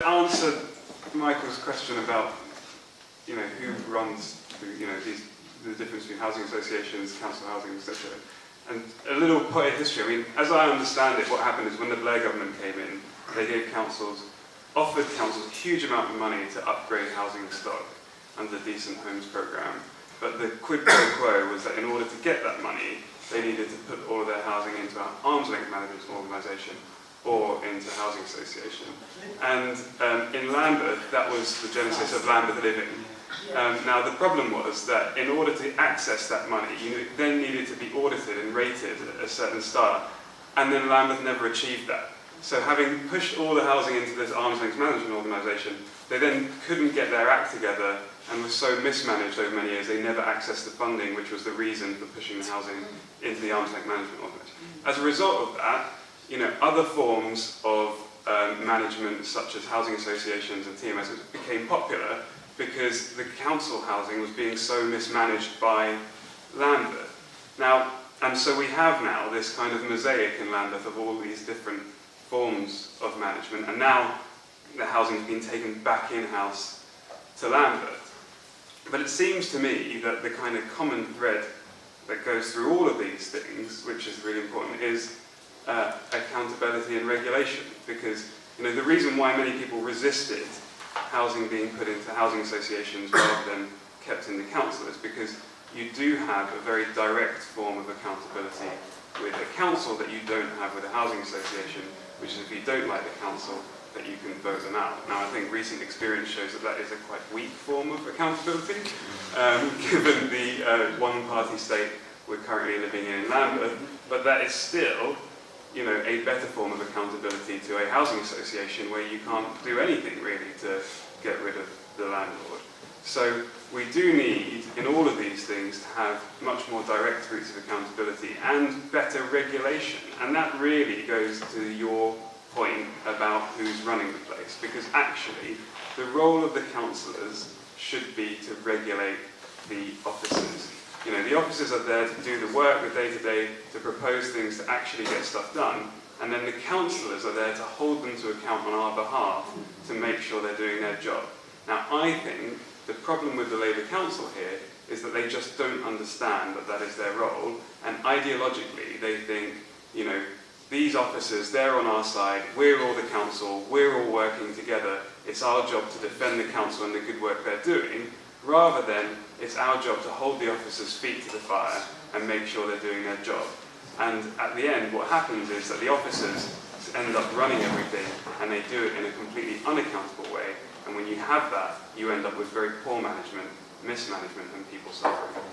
Answer Michael's question about who runs the difference between housing associations, council housing, etc. And a little point of history. I mean, as I understand it, what happened is when the Blair government came in, they offered councils a huge amount of money to upgrade housing stock under the Decent Homes programme. But the quid pro quo was that in order to get that money, they needed to put all of their housing into an arm's length management organisation or into housing association. And in Lambeth, that was the genesis of Lambeth Living. Now the problem was that in order to access that money, you then needed to be audited and rated at a certain star, and then Lambeth never achieved that. So having pushed all the housing into this arm's length management organisation, they then couldn't get their act together and were so mismanaged over many years, they never accessed the funding, which was the reason for pushing the housing into the arm's length management organisation. As a result of that, other forms of management, such as housing associations and TMS, became popular because the council housing was being so mismanaged by Lambeth. And so we have now this kind of mosaic in Lambeth of all these different forms of management, and now the housing has been taken back in-house to Lambeth. But it seems to me that the kind of common thread that goes through all of these things, which is really important, is accountability and regulation. Because the reason why many people resisted housing being put into housing associations rather than kept in the council is because you do have a very direct form of accountability with a council that you don't have with a housing association, which is if you don't like the council, that you can vote them out. Now, I think recent experience shows that that is a quite weak form of accountability, given the one-party state we're currently living in Lambeth, but that is still a better form of accountability to a housing association where you can't do anything really to get rid of the landlord. So we do need, in all of these things, to have much more direct routes of accountability and better regulation. And that really goes to your point about who's running the place, because actually the role of the councillors should be to regulate the officers. The officers are there to do the work, the day-to-day, to propose things to actually get stuff done, and then the councillors are there to hold them to account on our behalf to make sure they're doing their job. Now, I think the problem with the Labour Council here is that they just don't understand that that is their role, and ideologically they think, these officers, they're on our side, we're all the council, we're all working together, it's our job to defend the council and the good work they're doing, rather than it's our job to hold the officers' feet to the fire and make sure they're doing their job. And at the end, what happens is that the officers end up running everything, and they do it in a completely unaccountable way, and when you have that, you end up with very poor management, mismanagement, and people suffering.